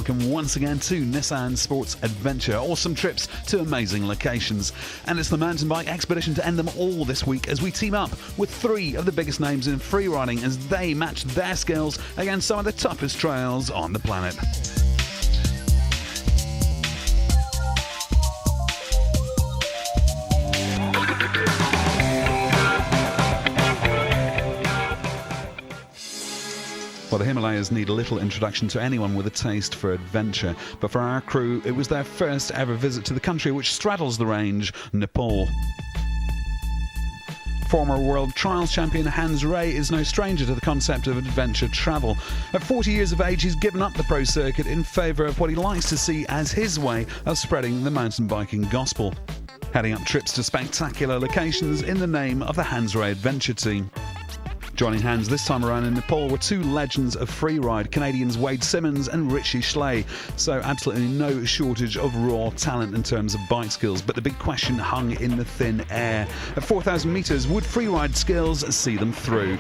welcome once again to Nissan Sports Adventure. Awesome trips to amazing locations. And it's the mountain bike expedition to end them all this week as we team up with three of the biggest names in free riding as they match their skills against some of the toughest trails on the planet. Well, the Himalayas need little introduction to anyone with a taste for adventure, but for our crew, it was their first ever visit to the country which straddles the range, Nepal. Former world trials champion Hans Ray is no stranger to the concept of adventure travel. At 40 years of age, he's given up the pro circuit in favour of what he likes to see as his way of spreading the mountain biking gospel, heading up trips to spectacular locations in the name of the Hans Ray Adventure Team. Joining Hans this time around in Nepal were two legends of freeride, Canadians Wade Simmons and Richie Schley. So absolutely no shortage of raw talent in terms of bike skills, but the big question hung in the thin air. At 4,000 metres, would freeride skills see them through?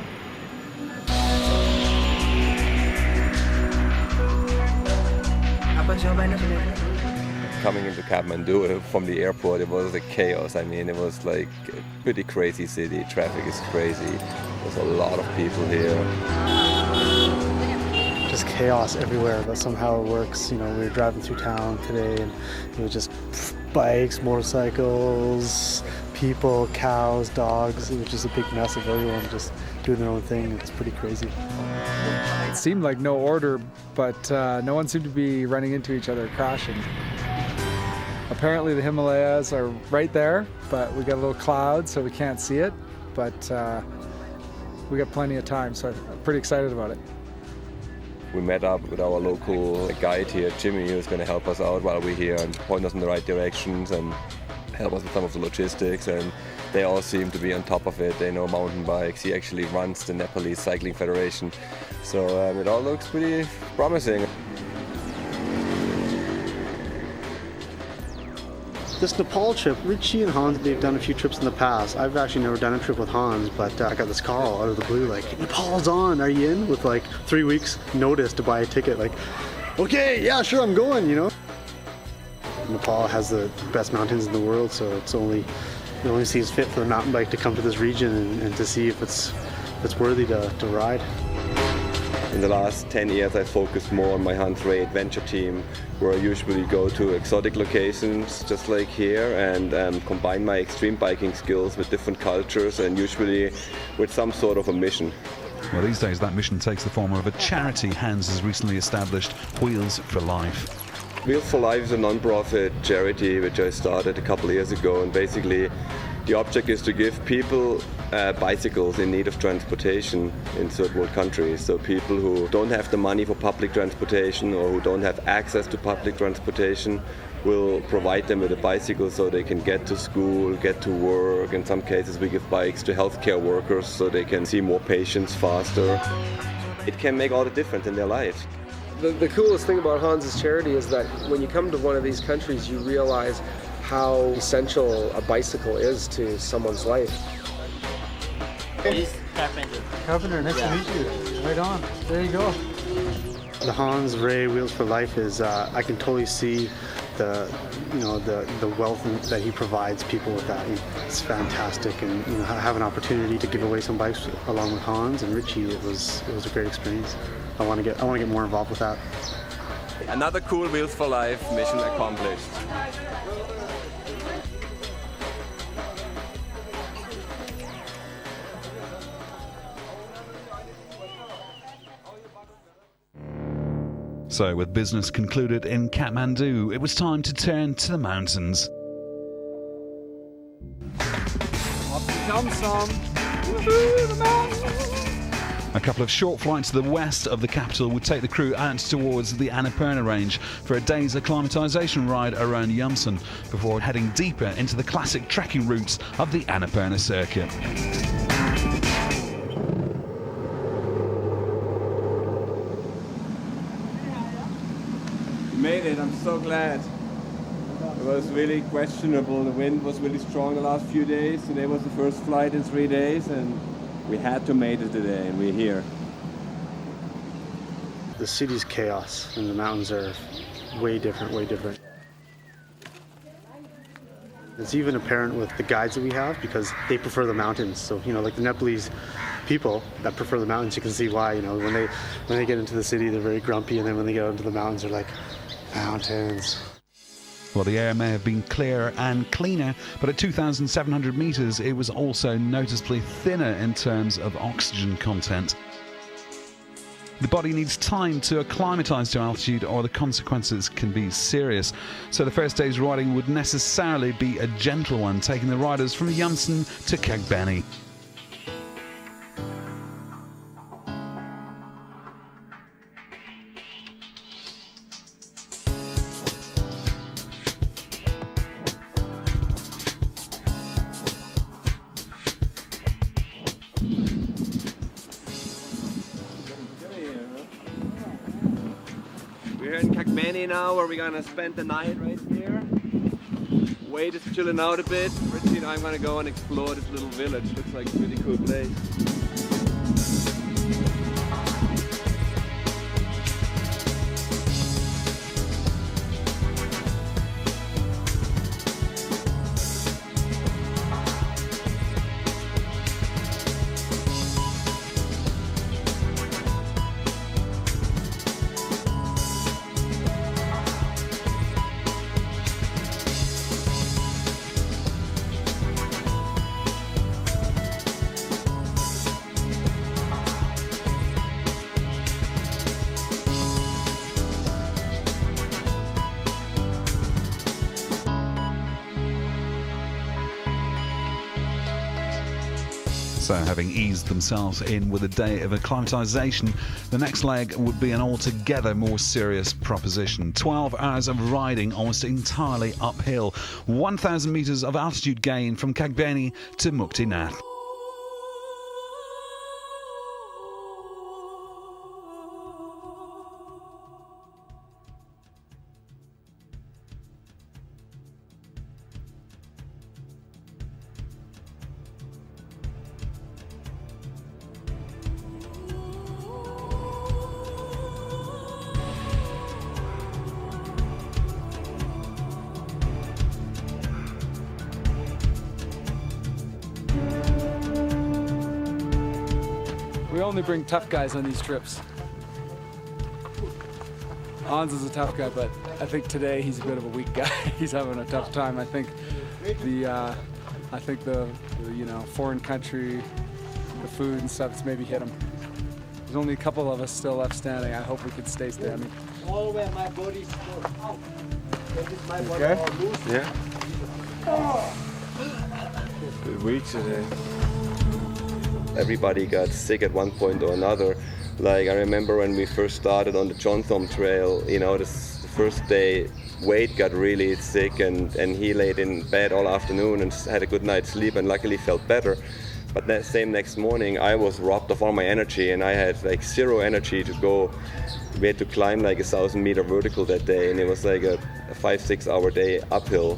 Coming into Kathmandu from the airport, it was a chaos. I mean, it was like a pretty crazy city. Traffic is crazy. There's a lot of people here. Just chaos everywhere, but somehow it works. You know, we were driving through town today and it was just bikes, motorcycles, people, cows, dogs. It was just a big mess of everyone just doing their own thing. It's pretty crazy. It seemed like no order, but no one seemed to be running into each other, crashing. Apparently the Himalayas are right there, but we got a little cloud so we can't see it, but we got plenty of time, so I'm pretty excited about it. We met up with our local guide here, Jimmy, who's going to help us out while we're here and point us in the right directions and help us with some of the logistics, and they all seem to be on top of it. They know mountain bikes. He actually runs the Nepalese Cycling Federation, so it all looks pretty promising. This Nepal trip, Richie and Hans, they've done a few trips in the past. I've actually never done a trip with Hans, but I got this call out of the blue, like, Nepal's on, are you in? With like 3 weeks notice to buy a ticket, like, okay, yeah, sure, I'm going, you know? Nepal has the best mountains in the world, so it only seems fit for a mountain bike to come to this region and to see if it's worthy to ride. In the last 10 years, I focused more on my Hans Ray Adventure Team, where I usually go to exotic locations, just like here, and combine my extreme biking skills with different cultures and usually with some sort of a mission. Well, these days that mission takes the form of a charity Hans has recently established, Wheels for Life. Wheels for Life is a non-profit charity which I started a couple of years ago, and basically the object is to give people bicycles in need of transportation in third world countries. So people who don't have the money for public transportation or who don't have access to public transportation, will provide them with a bicycle so they can get to school, get to work. In some cases we give bikes to healthcare workers so they can see more patients faster. It can make all the difference in their lives. The coolest thing about Hans's charity is that when you come to one of these countries, you realize how essential a bicycle is to someone's life. Carpenter, nice to meet you. Right on. There you go. The Hans Ray Wheels for Life is, I can totally see the wealth that he provides people with that. It's fantastic, and have an opportunity to give away some bikes along with Hans and Richie. It was a great experience. I want to get more involved with that. Another cool Wheels for Life mission accomplished. So, with business concluded in Kathmandu, it was time to turn to the mountains. A couple of short flights to the west of the capital would take the crew out towards the Anapurna range for a day's acclimatisation ride around Yumsun before heading deeper into the classic trekking routes of the Anapurna circuit. Made it, I'm so glad. It was really questionable. The wind was really strong the last few days. Today was the first flight in 3 days and we had to make it today and we're here. The city's chaos and the mountains are way different, way different. It's even apparent with the guides that we have because they prefer the mountains. So, like the Nepalese people that prefer the mountains, you can see why. When they get into the city, they're very grumpy, and then when they get out into the mountains, they're like, mountains. Well, the air may have been clearer and cleaner, but at 2,700 metres, it was also noticeably thinner in terms of oxygen content. The body needs time to acclimatise to altitude, or the consequences can be serious. So the first day's riding would necessarily be a gentle one, taking the riders from Janssen to Kathmandu. We're in Kathmandu now, where we're gonna spend the night right here. Wade is chilling out a bit. Richie and I'm gonna go and explore this little village. Looks like a really cool place. So, having eased themselves in with a day of acclimatisation, the next leg would be an altogether more serious proposition. 12 hours of riding almost entirely uphill, 1,000 metres of altitude gain from Kathmandu to Muktinath. We only bring tough guys on these trips. Hans is a tough guy, but I think today he's a bit of a weak guy. He's having a tough time. I think the foreign country, the food and stuff, it's maybe hit him. There's only a couple of us still left standing. I hope we can stay standing. All where my body's out. My body Okay? all loose. Yeah. Bit weak today. Everybody got sick at one point or another. Like I remember when we first started on the John Thom Trail, the first day Wade got really sick and he laid in bed all afternoon and had a good night's sleep and luckily felt better. But that same next morning I was robbed of all my energy and I had like zero energy to go. We had to climb like 1,000 meter vertical that day and it was like a 5-6 hour day uphill.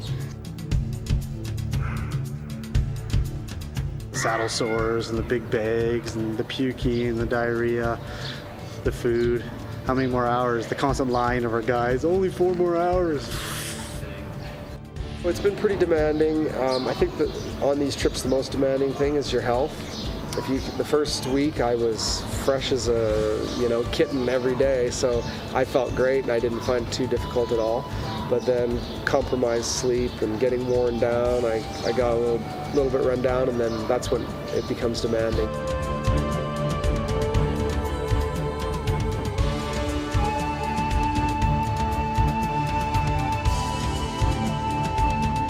Saddle sores and the big bags and the puking and the diarrhea, the food. How many more hours? The constant lying of our guides. Only 4 more hours. Well, it's been pretty demanding. I think that on these trips the most demanding thing is your health. The first week I was fresh as a kitten every day, so I felt great and I didn't find it too difficult at all. But then compromised sleep and getting worn down, I got a little bit run down, and then that's when it becomes demanding.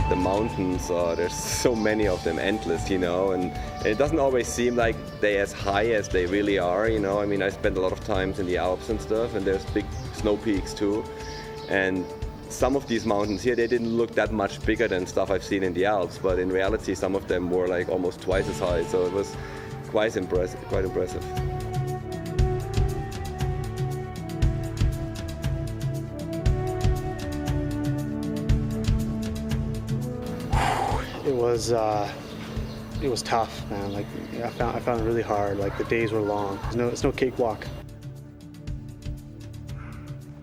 The mountains, there's so many of them, endless, and it doesn't always seem like they're as high as they really are, I mean, I spent a lot of times in the Alps and stuff, and there's big snow peaks too, and some of these mountains here, they didn't look that much bigger than stuff I've seen in the Alps, but in reality some of them were like almost twice as high, so it was quite impressive. It was tough, man. Like I found it really hard. Like the days were long. It's no cakewalk.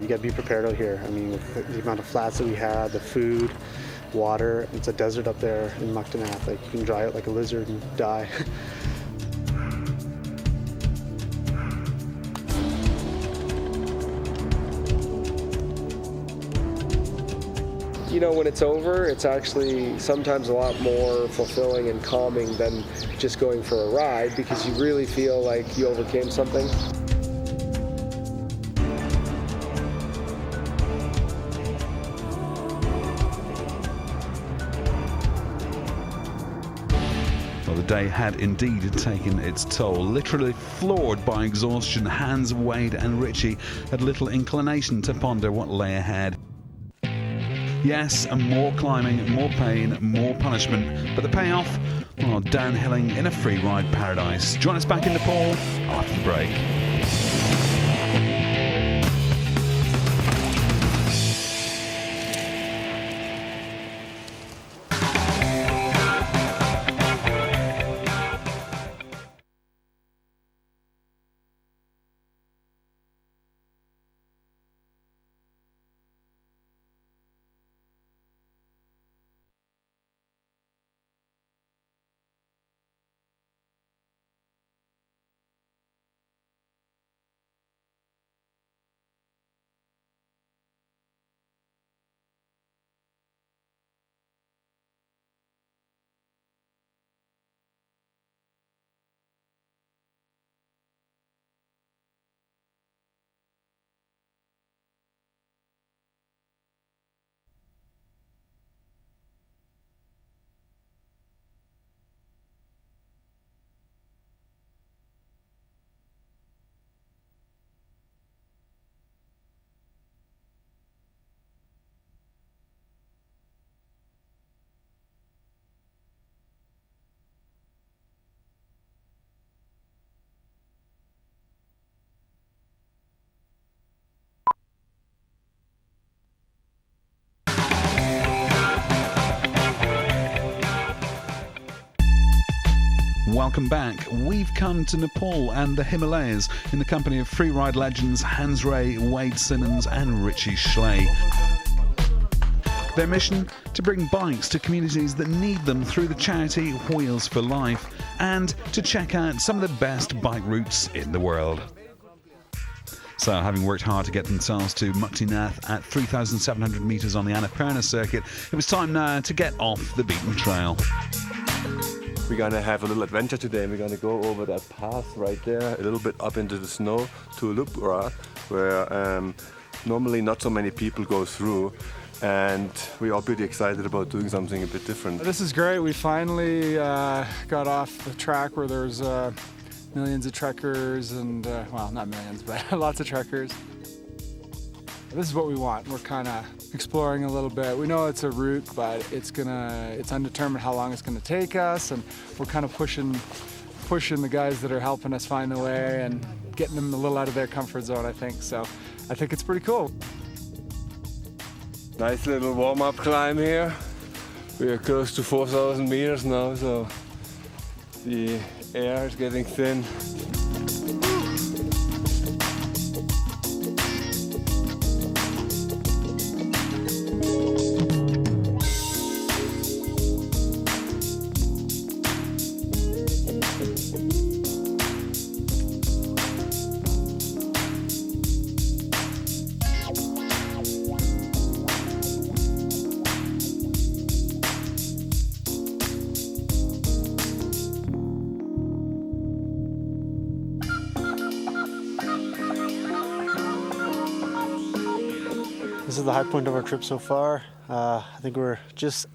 You gotta be prepared out here. I mean, with the amount of flats that we had, the food, water, it's a desert up there in Muktinath. Like, you can dry out like a lizard and die. You know, when it's over, it's actually sometimes a lot more fulfilling and calming than just going for a ride, because you really feel like you overcame something. Well, the day had indeed taken its toll. Literally floored by exhaustion, Hans, Wade and Richie had little inclination to ponder what lay ahead. Yes, and more climbing, more pain, more punishment, but the payoff? Well, downhilling in a free ride paradise. Join us back in Nepal after the break. Welcome back. We've come to Nepal and the Himalayas in the company of freeride legends Hans Ray, Wade Simmons and Richie Schley. Their mission? To bring bikes to communities that need them through the charity Wheels for Life, and to check out some of the best bike routes in the world. So, having worked hard to get themselves to Muktinath at 3,700 metres on the Anapurna circuit, it was time now to get off the beaten trail. We're gonna have a little adventure today. We're gonna go over that pass right there, a little bit up into the snow to Lupra, where normally not so many people go through. And we are pretty excited about doing something a bit different. This is great. We finally got off the track where there's millions of trekkers and, well, not millions, but lots of trekkers. This is what we want. We're kind of exploring a little bit. We know it's a route, but it's undetermined how long it's gonna take us, and we're kind of pushing the guys that are helping us find the way and getting them a little out of their comfort zone, I think. So I think it's pretty cool. Nice little warm-up climb here. We are close to 4,000 meters now, so the air is getting thin. This is the high point of our trip so far. I think we're just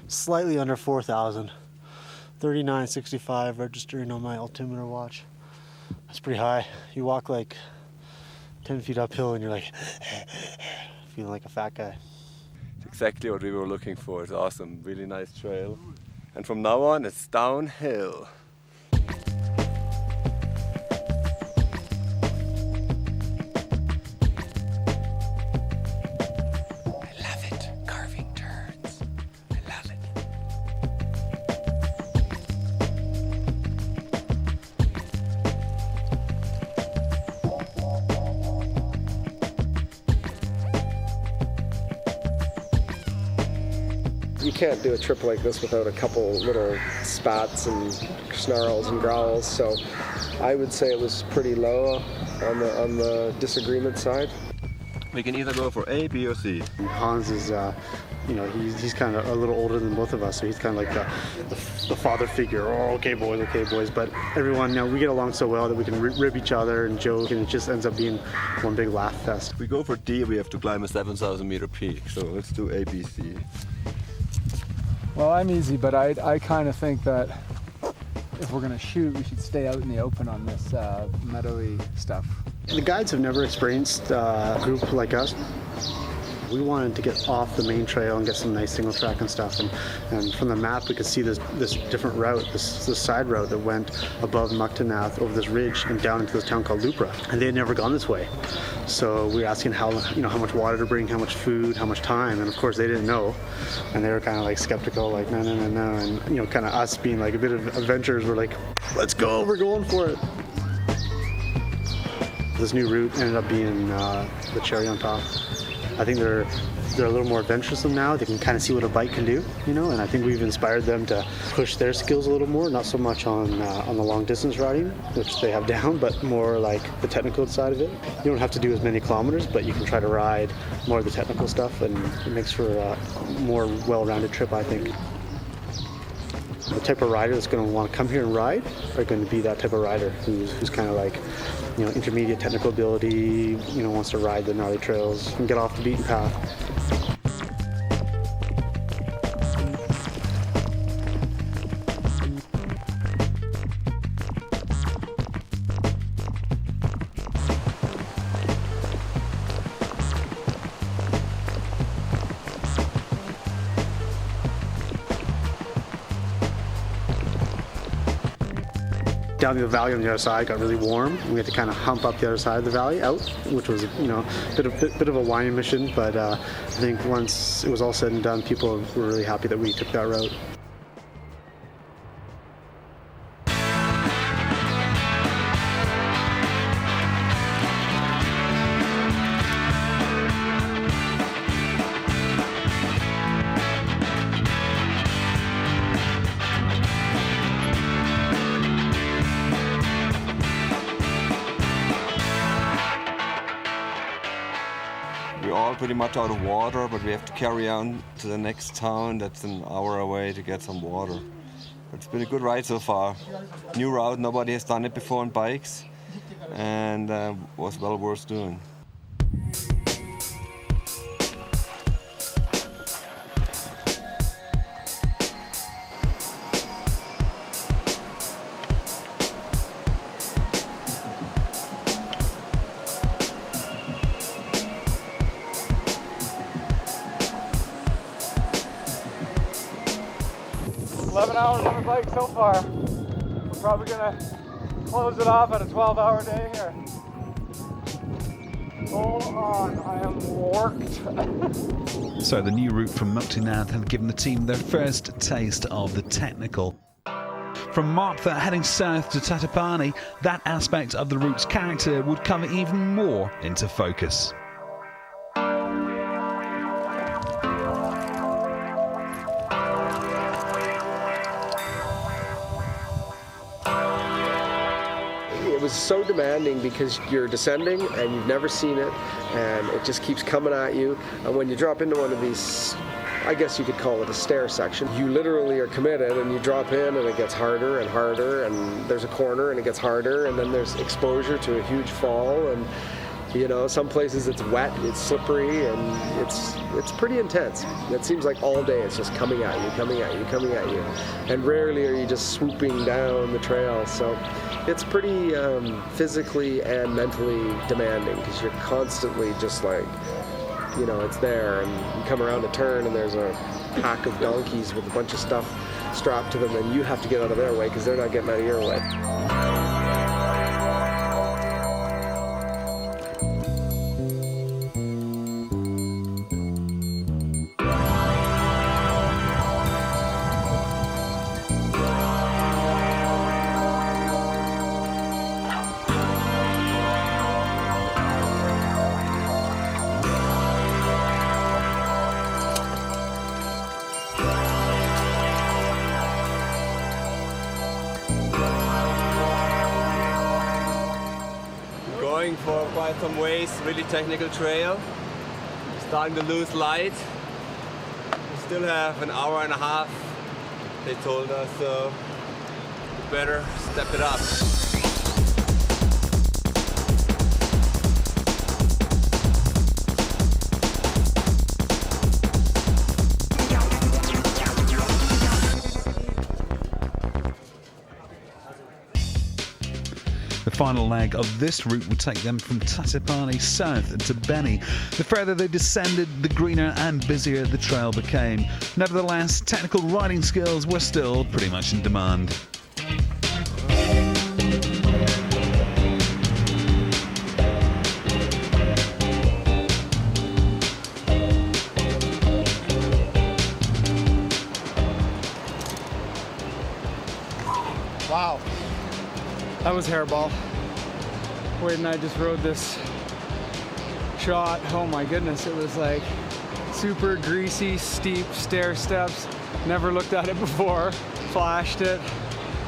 slightly under 4,000. 39.65 registering on my altimeter watch. That's pretty high. You walk like 10 feet uphill and you're like feeling like a fat guy. It's exactly what we were looking for. It's awesome, really nice trail. And from now on, it's downhill. You can't do a trip like this without a couple little spats and snarls and growls, so I would say it was pretty low on the disagreement side. We can either go for A, B, or C. Hans is, he's kind of a little older than both of us, so he's kind of like the father figure. Oh, okay, boys. But everyone, we get along so well that we can rib each other and joke, and it just ends up being one big laugh fest. If we go for D, we have to climb a 7,000 meter peak. So let's do A, B, C. Well, I'm easy, but I kind of think that if we're going to shoot, we should stay out in the open on this meadowy stuff. The guides have never experienced a group like us. We wanted to get off the main trail and get some nice single track and stuff. And from the map, we could see this different route, this side route that went above Muktinath over this ridge and down into this town called Lupra. And they had never gone this way. So we were asking how much water to bring, how much food, how much time. And of course, they didn't know. And they were kind of like skeptical, like, no. And, kind of us being like a bit of adventurers, we're like, let's go, we're going for it. This new route ended up being the cherry on top. I think they're a little more adventuresome now. They can kind of see what a bike can do, and I think we've inspired them to push their skills a little more, not so much on the long distance riding, which they have down, but more like the technical side of it. You don't have to do as many kilometers, but you can try to ride more of the technical stuff, and it makes for a more well-rounded trip, I think. The type of rider that's going to want to come here and ride are going to be that type of rider who's kind of like, intermediate technical ability, wants to ride the gnarly trails and get off the beaten path. Down the valley on the other side got really warm. We had to kind of hump up the other side of the valley out, which was, a bit of a whining mission. But I think once it was all said and done, people were really happy that we took that route. We're all pretty much out of water, but we have to carry on to the next town that's an hour away to get some water. But it's been a good ride so far. New route, nobody has done it before on bikes, and was well worth doing. Hours on the bike so far. We're probably gonna close it off at a 12-hour day here. Full on, I am worked. So the new route from Muktinath had given the team their first taste of the technical. From Martha heading south to Tatapani, that aspect of the route's character would come even more into focus. It was so demanding because you're descending and you've never seen it, and it just keeps coming at you. And when you drop into one of these, I guess you could call it a stair section, you literally are committed and you drop in and it gets harder and harder, and there's a corner and it gets harder, and then there's exposure to a huge fall, and some places it's wet, it's slippery, and it's pretty intense. It seems like all day it's just coming at you, and rarely are you just swooping down the trail. So it's pretty physically and mentally demanding because you're constantly just like, it's there, and you come around a turn and there's a pack of donkeys with a bunch of stuff strapped to them, and you have to get out of their way because they're not getting out of your way. quite some ways, really technical trail. Starting to lose light. We still have an hour and a half, they told us, so we better step it up. The final leg of this route would take them from Tatipani south to Beni. The further they descended, the greener and busier the trail became. Nevertheless, technical riding skills were still pretty much in demand. Wow, that was hairball. Wade and I just rode this shot. Oh my goodness, it was like super greasy, steep stair steps. Never looked at it before. Flashed it.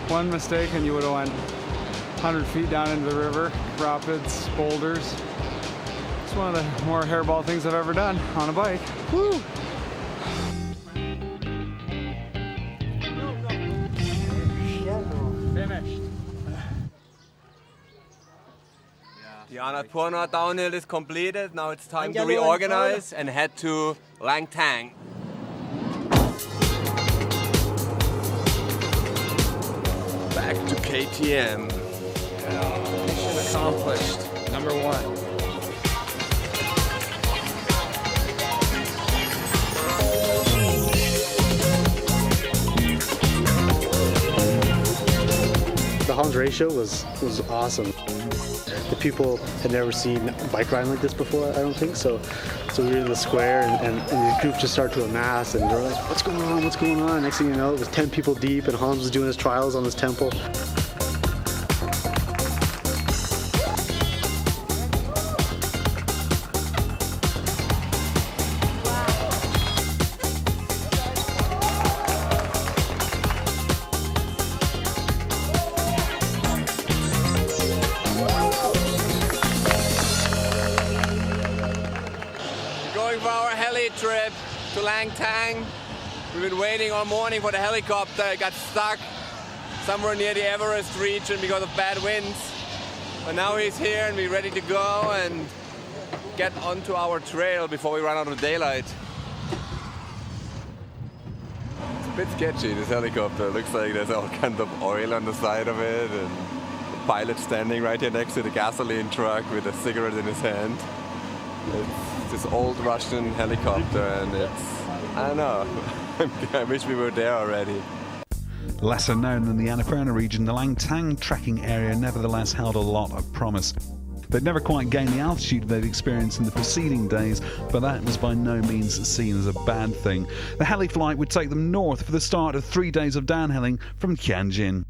One mistake and you would have went 100 feet down into the river. Rapids, boulders. It's one of the more hairball things I've ever done on a bike. Woo! Finished. The Anapurna downhill is completed. Now it's time to reorganize and head to Langtang. Back to KTM. Mission accomplished. Number 1. The Hans ratio was awesome. The people had never seen bike riding like this before, I don't think. So we were in the square and the group just started to amass and they're like, what's going on, what's going on? Next thing you know, it was 10 people deep and Hans was doing his trials on his temple. Going for our heli trip to Langtang. We've been waiting all morning for the helicopter. It got stuck somewhere near the Everest region because of bad winds. But now he's here and we're ready to go and get onto our trail before we run out of daylight. It's a bit sketchy, this helicopter. It looks like there's all kinds of oil on the side of it and the pilot standing right here next to the gasoline truck with a cigarette in his hand. It's this old Russian helicopter and it's, I don't know, I wish we were there already. Lesser known than the Anapurna region, the Langtang trekking area nevertheless held a lot of promise. They'd never quite gained the altitude they'd experienced in the preceding days, but that was by no means seen as a bad thing. The heli flight would take them north for the start of 3 days of downhilling from Tianjin.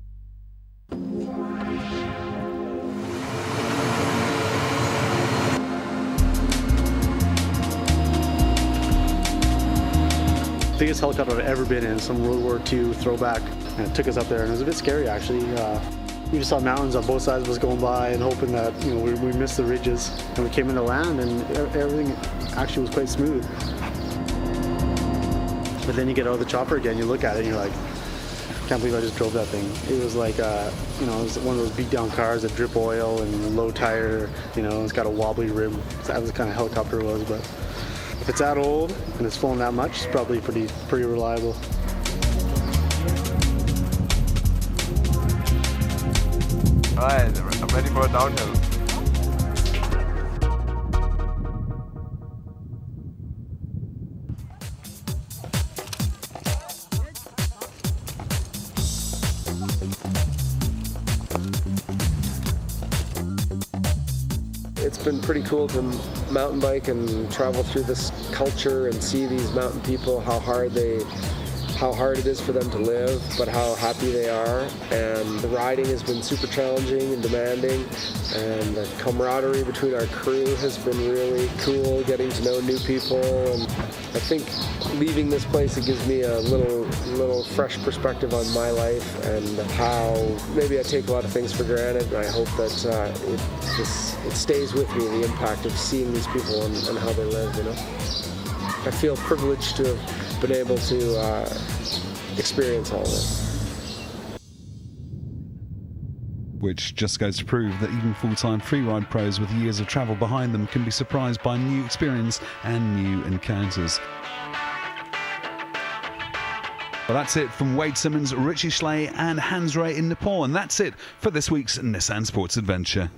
Biggest helicopter I've ever been in, some World War II throwback, and it took us up there, and it was a bit scary actually. We just saw mountains on both sides of us going by, and hoping that we missed the ridges. And we came into land, and everything actually was quite smooth. But then you get out of the chopper again, you look at it, and you're like, can't believe I just drove that thing. It was like, it was one of those beat down cars that drip oil and low tire. It's got a wobbly rim. So that was the kind of helicopter it was, but. If it's that old and it's flown that much, it's probably pretty reliable. Alright, I'm ready for a downhill. It's been pretty cool to mountain bike and travel through this culture and see these mountain people, how hard they how hard it is for them to live, but how happy they are. And the riding has been super challenging and demanding, and the camaraderie between our crew has been really cool, getting to know new people. And I think leaving this place, it gives me a little fresh perspective on my life and how maybe I take a lot of things for granted, and I hope that it stays with me, the impact of seeing these people and how they live, you know. I feel privileged to have been able to experience all of this. Which just goes to prove that even full-time freeride pros with years of travel behind them can be surprised by new experience and new encounters. Well, that's it from Wade Simmons, Richie Schley and Hans Ray in Nepal, and that's it for this week's Nissan Sports Adventure.